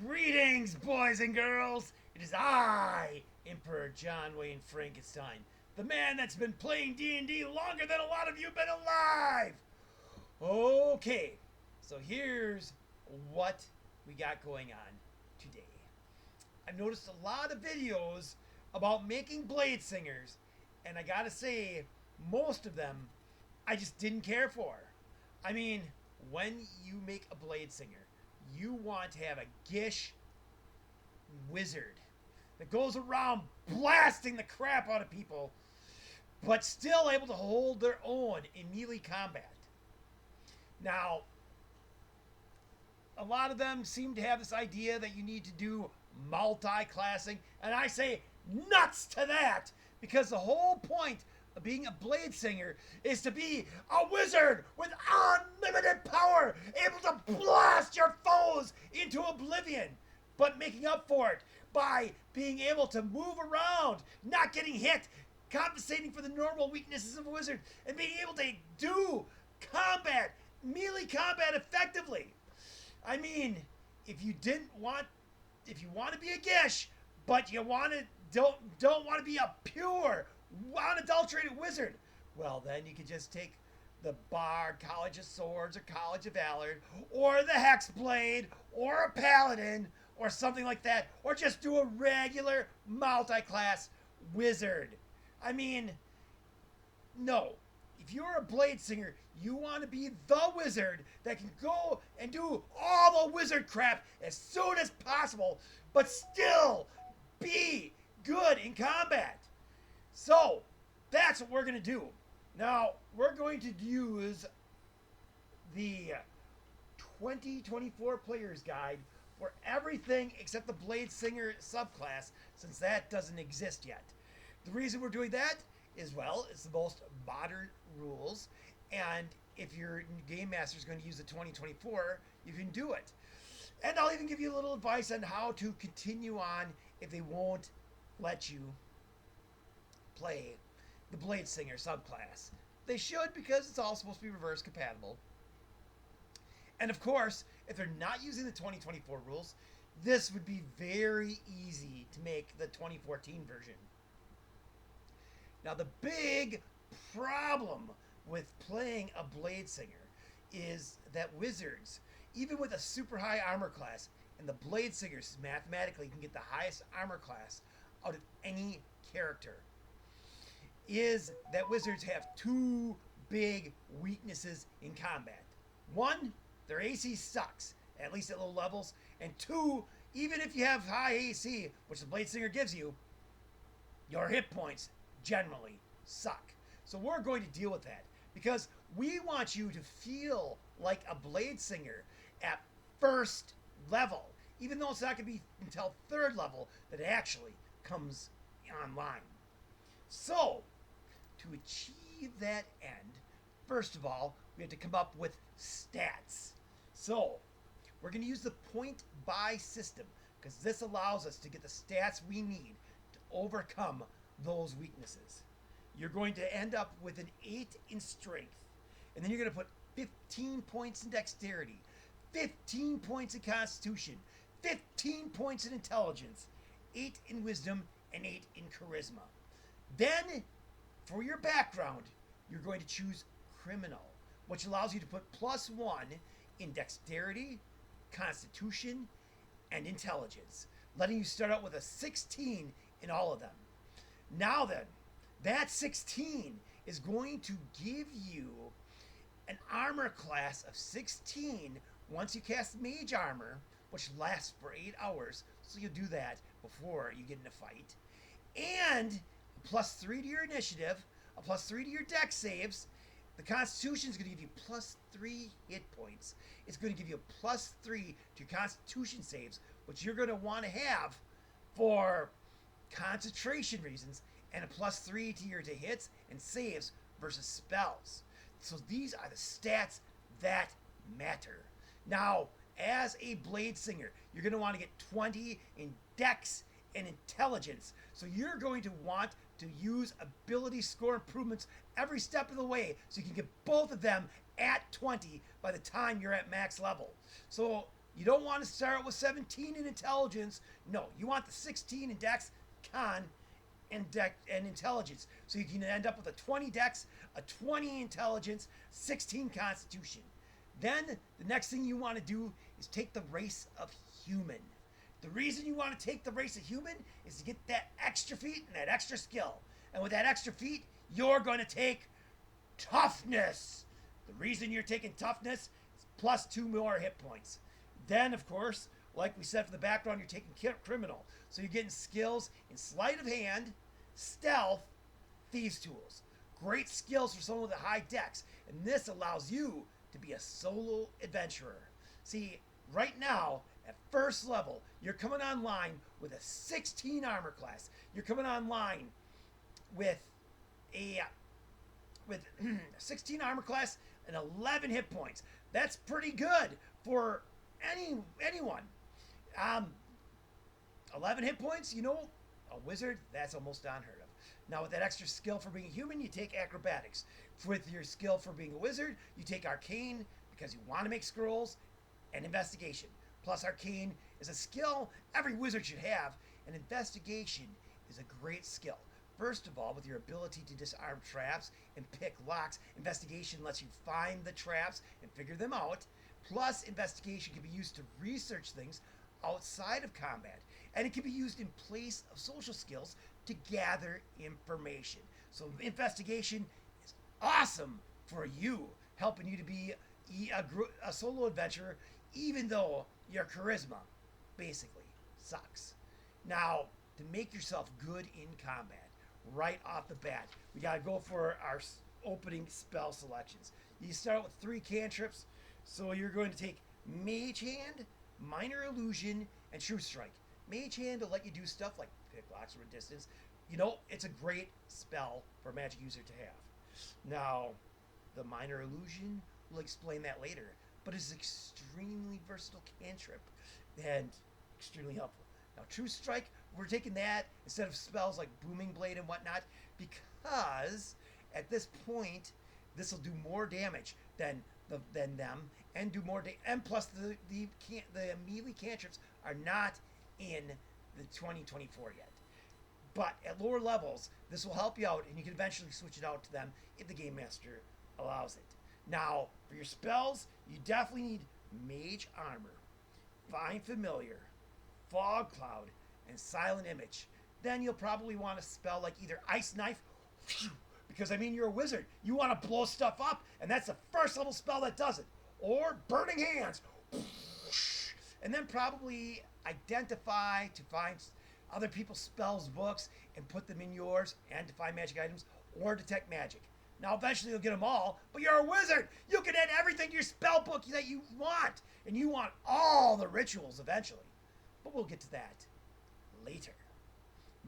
Greetings, boys and girls. It is I, Emperor Jonwayne Frankenstein, the man that's been playing D&D longer than a lot of you have been alive. Okay, so here's what we got going on today. I've noticed a lot of videos about making blade singers, and I gotta say, most of them I just didn't care for. I mean, when you make a blade singer, you want to have a gish wizard that goes around blasting the crap out of people, but still able to hold their own in melee combat. Now, a lot of them seem to have this idea that you need to do multi-classing, and I say nuts to that, because the whole point of being a blade singer is to be a wizard with unlimited power, able to blast your foes into oblivion, but making up for it by being able to move around, not getting hit, compensating for the normal weaknesses of a wizard, and being able to do combat, melee combat effectively. I mean, if you want to be a gish, but you don't want to be a pure, unadulterated wizard, well, then you could just take the Bard, College of Swords, or College of Valor, or the Hexblade, or a Paladin, or something like that, or just do a regular multi-class wizard. I mean, no. If you're a blade singer, you want to be the wizard that can go and do all the wizard crap as soon as possible, but still be good in combat. So, that's what we're going to do. Now, we're going to use the 2024 Player's Guide for everything except the Blade Singer subclass, since that doesn't exist yet. The reason we're doing that is, well, it's the most modern rules, and if your game master is going to use the 2024, you can do it. And I'll even give you a little advice on how to continue on if they won't let you play the Blade Singer subclass. They should, because it's all supposed to be reverse compatible. And of course, if they're not using the 2024 rules, this would be very easy to make the 2014 version. Now, the big problem with playing a Blade Singer is that wizards, even with a super high armor class, and the Blade Singers mathematically can get the highest armor class out of any character, is that wizards have two big weaknesses in combat. One, their AC sucks, at least at low levels. And two, even if you have high AC, which the Blade Singer gives you, your hit points generally suck. So we're going to deal with that, because we want you to feel like a Blade Singer at first level, even though it's not going to be until third level that it actually comes online. So, to achieve that end, first of all, we have to come up with stats. So, we're going to use the point buy system, because this allows us to get the stats we need to overcome those weaknesses. You're going to end up with an 8 in strength, and then you're going to put 15 points in dexterity, 15 points in constitution, 15 points in intelligence, 8 in wisdom, and 8 in charisma. Then, for your background, you're going to choose criminal, which allows you to put +1 in dexterity, constitution, and intelligence, letting you start out with a 16 in all of them. Now then, that 16 is going to give you an armor class of 16 once you cast mage armor, which lasts for 8 hours, so you'll do that before you get in a fight, and a +3 to your initiative, a +3 to your dex saves. The constitution is going to give you +3 hit points. It's going to give you a +3 to your constitution saves, which you're going to want to have for concentration reasons, and a +3 to hits and saves versus spells. So these are the stats that matter. Now, as a Blade Singer, you're going to want to get 20 in dex and intelligence. So you're going to want to use ability score improvements every step of the way, so you can get both of them at 20 by the time you're at max level. So You don't want to start with 17 in intelligence. No, you want the 16 in dex, con, and intelligence. So you can end up with a 20 dex, a 20 intelligence, 16 constitution. Then the next thing you want to do is take the race of human. The reason you want to take the race of human is to get that extra feat and that extra skill. And with that extra feat, you're going to take toughness. The reason you're taking toughness is plus 2 more hit points. Then, of course, like we said for the background, you're taking criminal. So you're getting skills in sleight of hand, stealth, thieves' tools. Great skills for someone with a high dex. And this allows you to be a solo adventurer. See, right now, at first level, you're coming online with a 16 armor class. You're coming online with a 16 armor class and 11 hit points. That's pretty good for anyone. 11 hit points, you know, a wizard, that's almost unheard of. Now, with that extra skill for being a human, you take acrobatics. With your skill for being a wizard, you take arcane because you want to make scrolls, and investigation. Plus, arcane is a skill every wizard should have, and investigation is a great skill. First of all, with your ability to disarm traps and pick locks, investigation lets you find the traps and figure them out. Plus, investigation can be used to research things outside of combat, and it can be used in place of social skills to gather information. So investigation is awesome for you, helping you to be a solo adventurer, even though your charisma basically sucks. Now, to make yourself good in combat, right off the bat, we gotta go for our opening spell selections. You start with 3 cantrips, so you're going to take Mage Hand, Minor Illusion, and True Strike. Mage Hand will let you do stuff like pick locks from a distance. You know, it's a great spell for a magic user to have. Now, the Minor Illusion, we'll explain that later, but it's an extremely versatile cantrip and extremely helpful. Now, True Strike, we're taking that instead of spells like Booming Blade and whatnot, because at this point, this will do more damage than them, and do more and plus the melee cantrips are not in the 2024 yet. But at lower levels, this will help you out, and you can eventually switch it out to them if the Game Master allows it. Now, for your spells, you definitely need Mage Armor, Find Familiar, Fog Cloud, and Silent Image. Then you'll probably want a spell like either Ice Knife, because I mean you're a wizard. You want to blow stuff up, and that's the first level spell that does it. Or Burning Hands, and then probably identify to find other people's spells books and put them in yours, and to find magic items, or detect magic. Now, eventually you'll get them all, but you're a wizard. You can add everything to your spell book that you want, and you want all the rituals eventually. But we'll get to that later.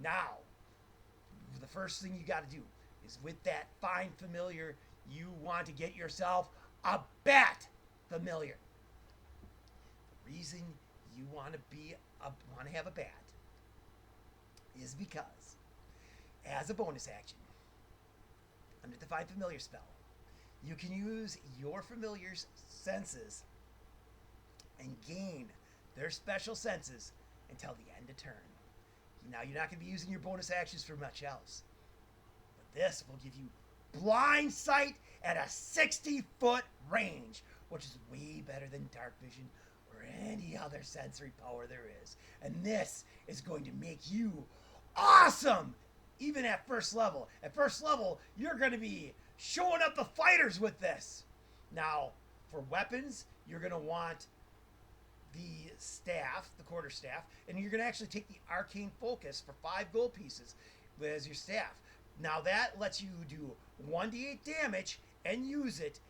Now, the first thing you got to do is with that Find Familiar, you want to get yourself a Bat Familiar. The reason you want to have a bat is because, as a bonus action, under the Find Familiar spell, you can use your familiar's senses and gain their special senses until the end of turn. Now, you're not going to be using your bonus actions for much else, but this will give you blind sight at a 60-foot range, which is way better than dark vision or any other sensory power there is. And this is going to make you awesome, even at first level. At first level, you're going to be showing up the fighters with this. Now, for weapons, you're going to want the staff, the quarterstaff, and you're going to actually take the Arcane Focus for 5 gold pieces as your staff. Now, that lets you do 1d8 damage and use it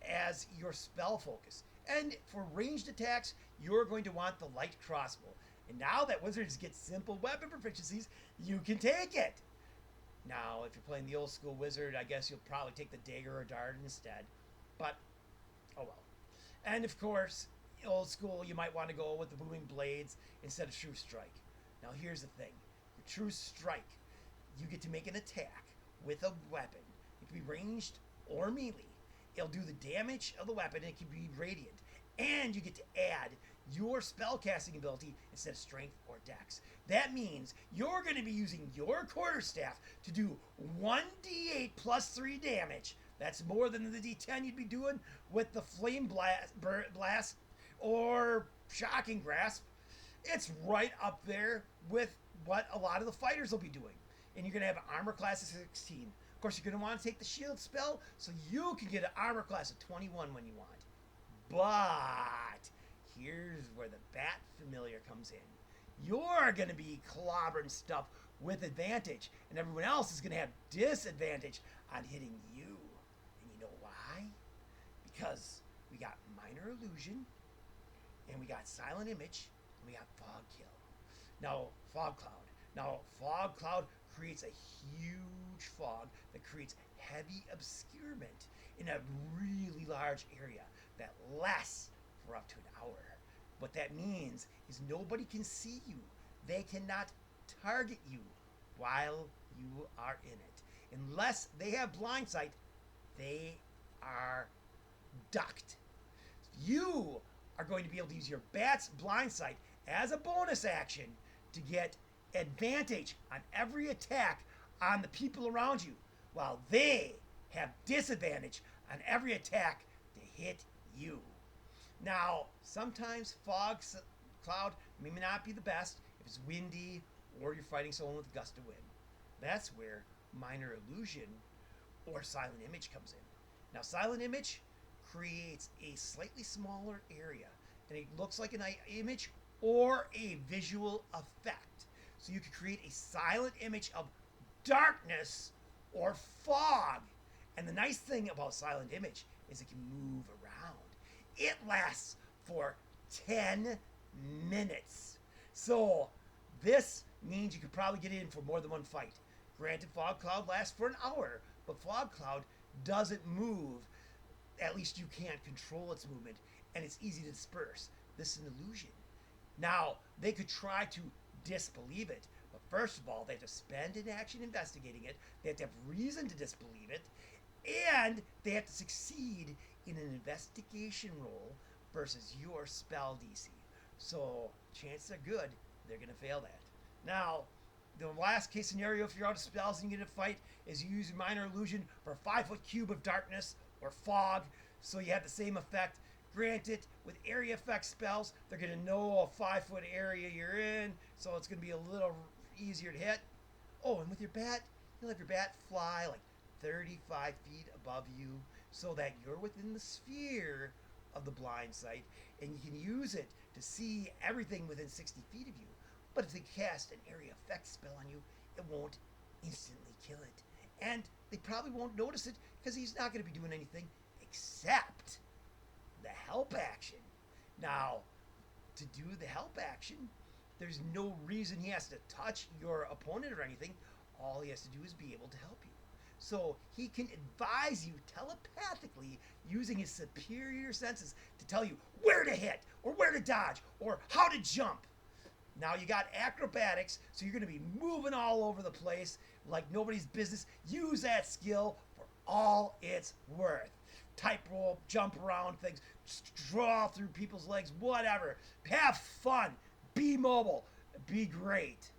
as your spell focus. And for ranged attacks, you're going to want the light crossbow. And now that wizards get simple weapon proficiencies, you can take it. Now, if you're playing the old school wizard, I guess you'll probably take the dagger or dart instead. But, oh well. And of course, old school, you might want to go with the booming blades instead of True Strike. Now, here's the thing. The True Strike, you get to make an attack with a weapon. It can be ranged or melee. It'll do the damage of the weapon, and it can be radiant. And you get to add your spellcasting ability instead of strength or dex. That means you're going to be using your quarterstaff to do 1d8 plus 3 damage. That's more than the d10 you'd be doing with the flame blast or shocking grasp. It's right up there with what a lot of the fighters will be doing. And you're going to have an armor class of 16. Of course, you're going to want to take the shield spell so you can get an armor class of 21 when you want. But here's where the bat familiar comes in. You're going to be clobbering stuff with advantage, and everyone else is going to have disadvantage on hitting you. And you know why? Because we got minor illusion, and we got silent image, and we got fog kill. Now, fog cloud. Now, fog cloud creates a huge fog that creates heavy obscurement in a really large area that lasts for up to an hour. What that means is nobody can see you. They cannot target you while you are in it. Unless they have blind sight, they are ducked. You are going to be able to use your bat's blind sight as a bonus action to get advantage on every attack on the people around you, while they have disadvantage on every attack to hit you. Now, sometimes fog cloud may not be the best if it's windy or you're fighting someone with a gust of wind. That's where minor illusion or silent image comes in. Now, silent image creates a slightly smaller area, and it looks like an image or a visual effect. So you could create a silent image of darkness or fog. And the nice thing about silent image is it can move around. It lasts for 10 minutes. So this means you could probably get in for more than one fight. Granted, fog cloud lasts for an hour, but fog cloud doesn't move. At least you can't control its movement, and it's easy to disperse. This is an illusion. Now, they could try to disbelieve it, but first of all, they have to spend an action investigating it, they have to have reason to disbelieve it, and they have to succeed in an investigation roll versus your spell DC. So, chances are good they're going to fail that. Now, the last case scenario, if you're out of spells and you get in a fight, is you use your minor illusion for a 5-foot cube of darkness or fog, so you have the same effect. Granted, with area effect spells, they're going to know a 5-foot area you're in, so it's going to be a little easier to hit. Oh, and with your bat, you'll have your bat fly like 35 feet above you so that you're within the sphere of the blind sight, and you can use it to see everything within 60 feet of you. But if they cast an area effect spell on you, it won't instantly kill it. And they probably won't notice it because he's not going to be doing anything except the help action. Now, to do the help action, there's no reason he has to touch your opponent or anything. All he has to do is be able to help you. So he can advise you telepathically using his superior senses to tell you where to hit or where to dodge or how to jump. Now you got acrobatics, so you're going to be moving all over the place like nobody's business. Use that skill for all it's worth. Tightrope, jump around things, draw through people's legs, whatever. Have fun. Be mobile. Be great.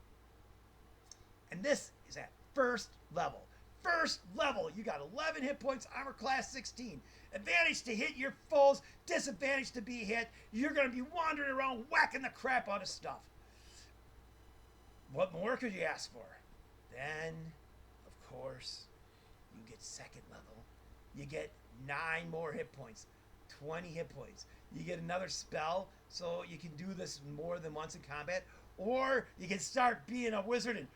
And this is at first level. First level, you got 11 hit points, armor class 16. Advantage to hit your foes, disadvantage to be hit. You're going to be wandering around whacking the crap out of stuff. What more could you ask for? Then, of course, you get second level. You get 9 more hit points, 20 hit points. You get another spell, so you can do this more than once in combat. Or you can start being a wizard and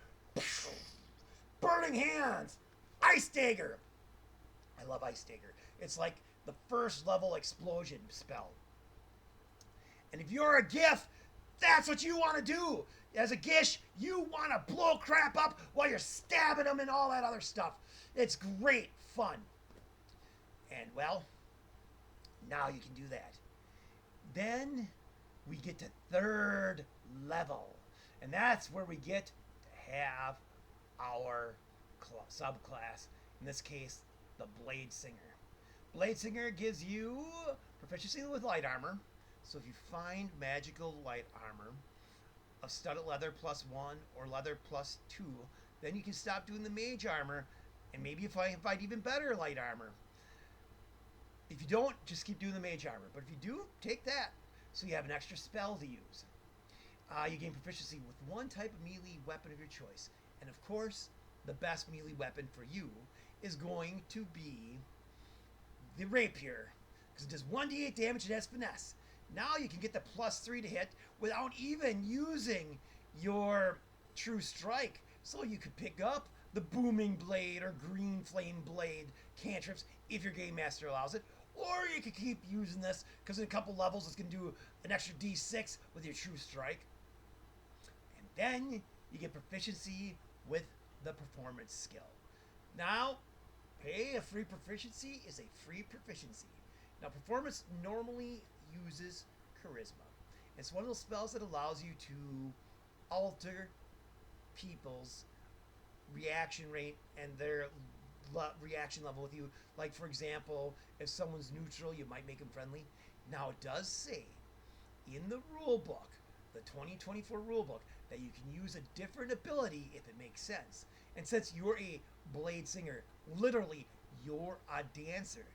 burning hands. Ice Dagger. I love Ice Dagger. It's like the first level explosion spell. And if you're a Gith, that's what you want to do. As a Gish, you want to blow crap up while you're stabbing them and all that other stuff. It's great fun. And well, now you can do that. Then we get to third level. And that's where we get to have our subclass. In this case, the Blade Singer. Blade Singer gives you proficiency with light armor. So if you find magical light armor of studded leather +1 or leather +2, then you can stop doing the mage armor, and maybe if I find even better light armor. If you don't, just keep doing the mage armor. But if you do, take that, so you have an extra spell to use. You gain proficiency with one type of melee weapon of your choice. And of course, the best melee weapon for you is going to be the rapier, because it does 1d8 damage and has finesse. Now you can get the +3 to hit without even using your true strike. So you could pick up the booming blade or green flame blade cantrips if your game master allows it. Or you could keep using this, because in a couple levels it's going to do an extra d6 with your true strike. And then you get proficiency with the performance skill. Now, hey, a free proficiency is a free proficiency. Now, performance normally uses charisma. It's one of those spells that allows you to alter people's reaction rate and their reaction level with you. Like, for example, if someone's neutral, you might make them friendly. Now, it does say in the rule book, the 2024 rule book, that you can use a different ability if it makes sense. And since you're a blade singer, literally, you're a dancer,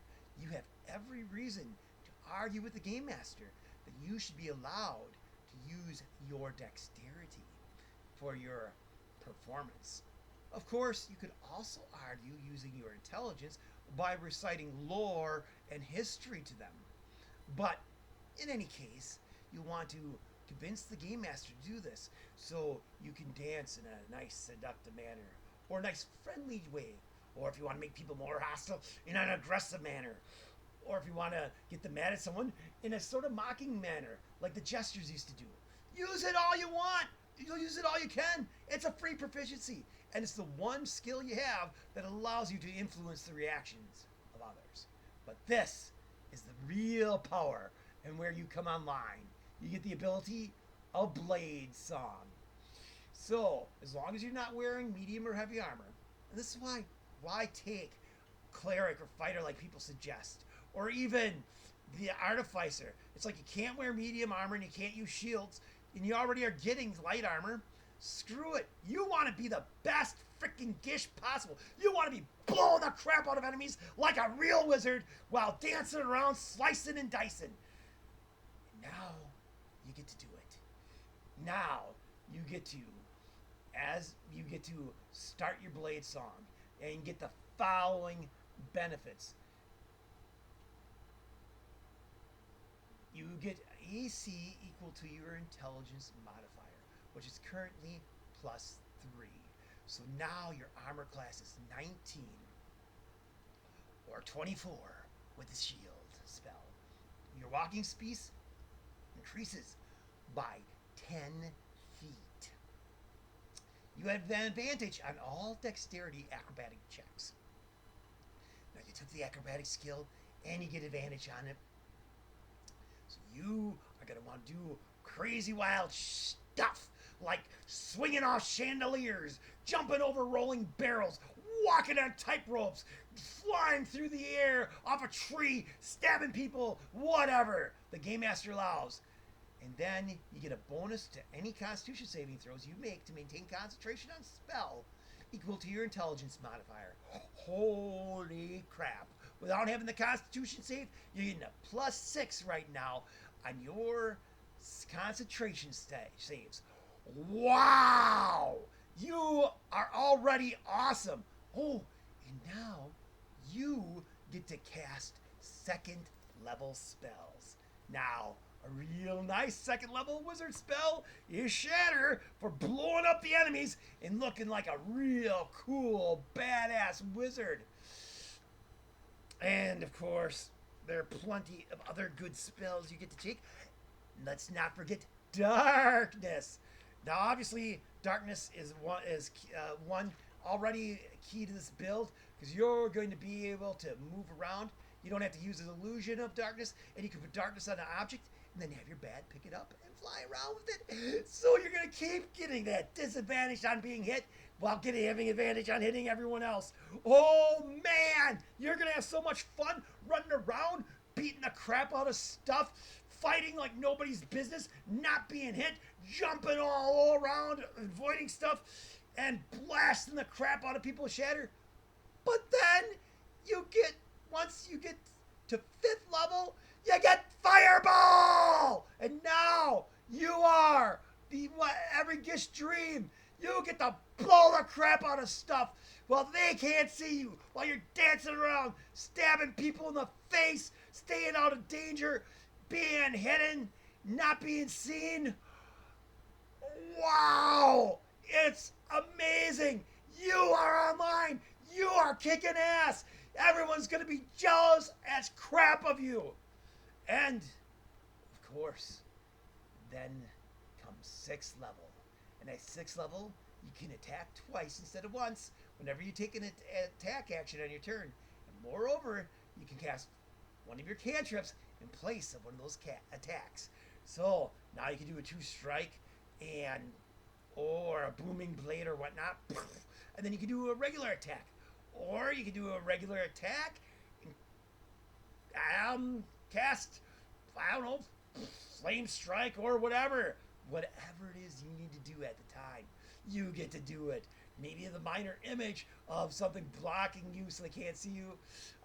you have every reason to argue with the game master that you should be allowed to use your dexterity for your performance. Of course, you could also argue using your intelligence by reciting lore and history to them. But in any case, you want to convince the game master to do this so you can dance in a nice seductive manner, or a nice friendly way, or if you want to make people more hostile, in an aggressive manner, or if you want to get them mad at someone in a sort of mocking manner, like the jesters used to do. Use it all you want. You'll use it all you can. It's a free proficiency, and it's the one skill you have that allows you to influence the reactions of others. But this is the real power and where you come online. You get the ability of Blade Song. So, as long as you're not wearing medium or heavy armor, and this is why take cleric or fighter like people suggest, or even the artificer. It's like you can't wear medium armor and you can't use shields, and you already are getting light armor. Screw it. You want to be the best freaking Gish possible. You want to be blowing the crap out of enemies like a real wizard while dancing around, slicing and dicing. And now you get to do it. Now you get to, as you get to start your blade song and get the following benefits. You get AC equal to your intelligence modifier, which is currently +3. So now your armor class is 19 or 24 with the shield spell. Your walking speed increases by 10 feet. You have an advantage on all dexterity acrobatic checks. Now you took the acrobatic skill and you get advantage on it. So you are going to want to do crazy wild stuff like swinging off chandeliers, jumping over rolling barrels, walking on tight ropes, flying through the air off a tree, stabbing people, whatever the game master allows. And then you get a bonus to any constitution saving throws you make to maintain concentration on spell equal to your intelligence modifier. Holy crap. Without having the constitution save, you're getting a +6 right now on your concentration saves. Wow! You are already awesome. Oh, and now you get to cast second level spells. Now, a real nice second level wizard spell is Shatter for blowing up the enemies and looking like a real cool, badass wizard. And of course, there are plenty of other good spells you get to take. Let's not forget Darkness. Now, obviously, Darkness is one already key to this build, because you're going to be able to move around. You don't have to use the illusion of darkness, and you can put darkness on an object and then have your bat pick it up and fly around with it. So you're going to keep getting that disadvantage on being hit while having advantage on hitting everyone else. Oh man, you're going to have so much fun running around, beating the crap out of stuff, fighting like nobody's business, not being hit, jumping all around, avoiding stuff, and blasting the crap out of people with shatter. But then once you get to 5th level, you get fireball! And now you are every Gish dream. You get to blow the crap out of stuff while they can't see you, while you're dancing around, stabbing people in the face, staying out of danger, being hidden, not being seen. Wow! It's amazing! You are online! You are kicking ass! Everyone's gonna be jealous as crap of you! And, of course, then comes 6th level. And at 6th level, you can attack twice instead of once whenever you take an attack action on your turn. And moreover, you can cast one of your cantrips in place of one of those attacks. So now you can do a 2-strike or a booming blade or whatnot, and then you can do a regular attack, or you can do a regular attack and cast, I don't know, flame strike or whatever it is you need to do at the time. You get to do it. Maybe the minor image of something blocking you so they can't see you.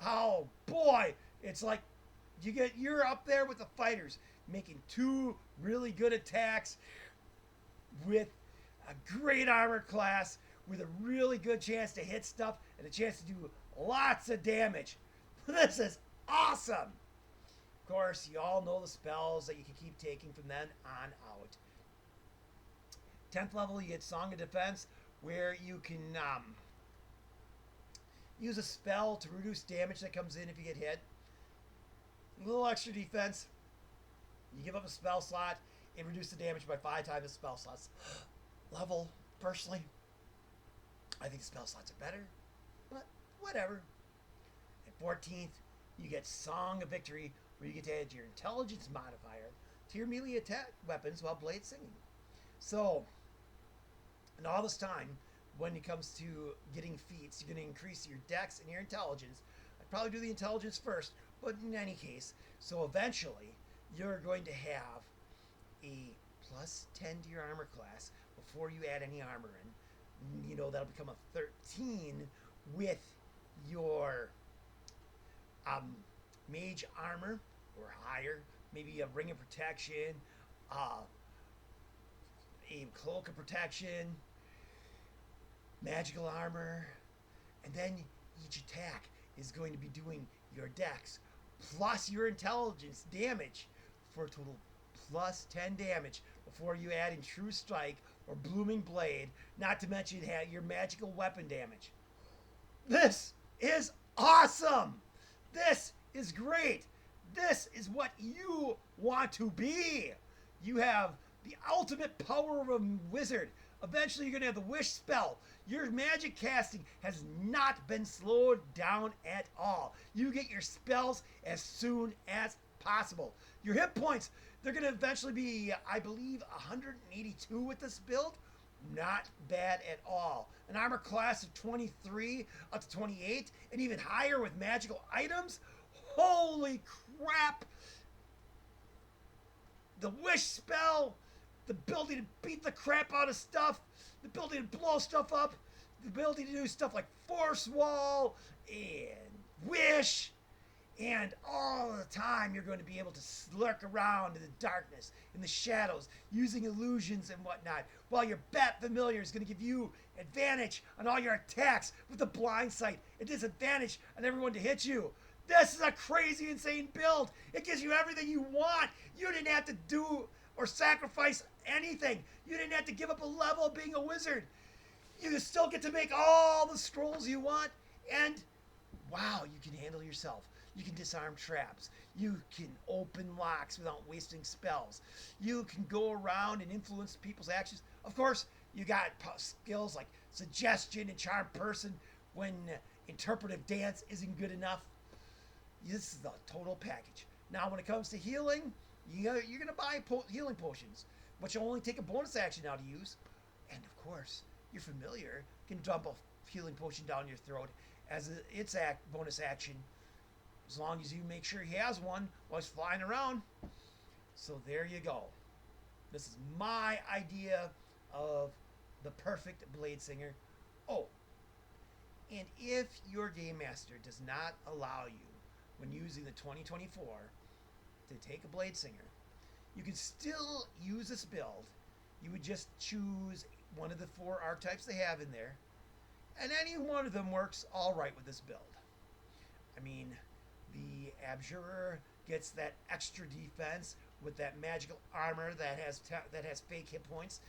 Oh boy, it's like you're up there with the fighters making 2 really good attacks with a great armor class with a really good chance to hit stuff and a chance to do lots of damage. This is awesome. Of course, you all know the spells that you can keep taking from then on out. 10th level, you get Song of Defense, where you can use a spell to reduce damage that comes in if you get hit. A little extra defense. You give up a spell slot and reduce the damage by 5 times the spell slots. Level, personally, I think spell slots are better, but whatever. At 14th, you get Song of Victory, where you get to add your intelligence modifier to your melee attack weapons while blade singing. So, and all this time, when it comes to getting feats, you're going to increase your dex and your intelligence. I'd probably do the intelligence first, but in any case, so eventually, you're going to have a plus 10 to your armor class before you add any armor in. You know, that'll become a 13 with your mage armor or higher, maybe a ring of protection, a cloak of protection, magical armor, and then each attack is going to be doing your dex plus your intelligence damage for a total plus 10 damage before you add in True Strike or Blooming Blade, not to mention your magical weapon damage. This is awesome! This is great! This is what you want to be! You have the ultimate power of a wizard. Eventually you're going to have the wish spell. Your magic casting has not been slowed down at all. You get your spells as soon as possible. Your hit points, they're going to eventually be, I believe, 182 with this build. Not bad at all. An armor class of 23 up to 28 and even higher with magical items. Holy crap! The wish spell, the ability to beat the crap out of stuff, the ability to blow stuff up, the ability to do stuff like force wall and wish, and all the time you're going to be able to lurk around in the darkness, in the shadows, using illusions and whatnot, while your Bat Familiar is going to give you advantage on all your attacks with the blind sight and disadvantage on everyone to hit you. This is a crazy, insane build. It gives you everything you want. You didn't have to do or sacrifice anything. You didn't have to give up a level of being a wizard. You still get to make all the scrolls you want, and wow, you can handle yourself. You can disarm traps. You can open locks without wasting spells. You can go around and influence people's actions. Of course, you got skills like suggestion and charm person when interpretive dance isn't good enough. This is the total package. Now, when it comes to healing, you're going to buy healing potions, which will only take a bonus action now to use. And of course, your familiar can dump a healing potion down your throat as its bonus action, as long as you make sure he has one while he's flying around. So there you go. This is my idea of the perfect blade singer. Oh, and if your game master does not allow you, when using the 2024, to take a blade singer, you can still use this build. You would just choose one of the 4 archetypes they have in there, and any one of them works all right with this build. I mean, the Abjurer gets that extra defense with that magical armor that has fake hit points,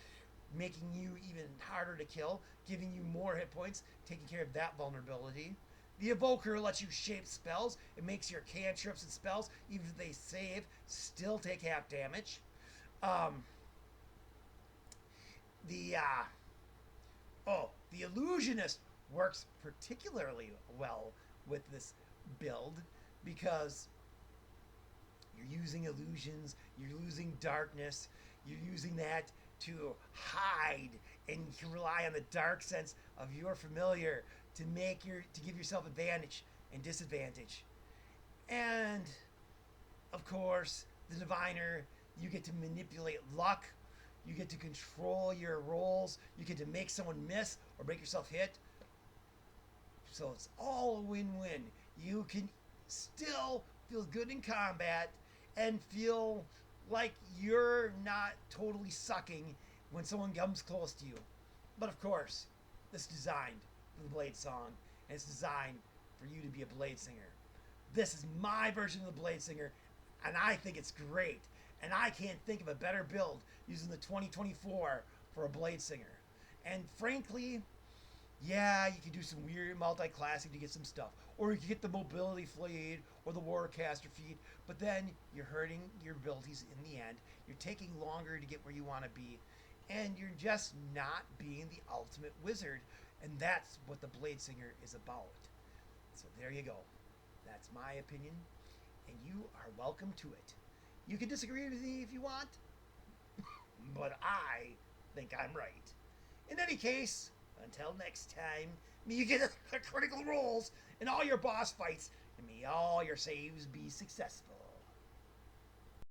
making you even harder to kill, giving you more hit points, taking care of that vulnerability. The Evoker lets you shape spells. It makes your cantrips and spells, even if they save, still take half damage. The the Illusionist works particularly well with this build because you're using illusions, you're using darkness, you're using that to hide, and you can rely on the dark sense of your familiar to give yourself advantage and disadvantage. And of course, the Diviner, you get to manipulate luck, you get to control your rolls, you get to make someone miss or make yourself hit. So it's all a win-win. You can still feel good in combat and feel like you're not totally sucking when someone comes close to you. But of course, this is designed for the Blade Song, and it's designed for you to be a Blade Singer. This is my version of the Blade Singer, and I think it's great. And I can't think of a better build using the 2024 for a Blade Singer. And frankly, yeah, you can do some weird multi-classing to get some stuff. Or you can get the Mobility Fleet or the Warcaster feat, but then you're hurting your abilities in the end. You're taking longer to get where you want to be, and you're just not being the ultimate wizard. And that's what the Blade Singer is about. So there you go. That's my opinion, and you are welcome to it. You can disagree with me if you want, but I think I'm right. In any case, until next time, may you get the critical rolls in all your boss fights, and may all your saves be successful.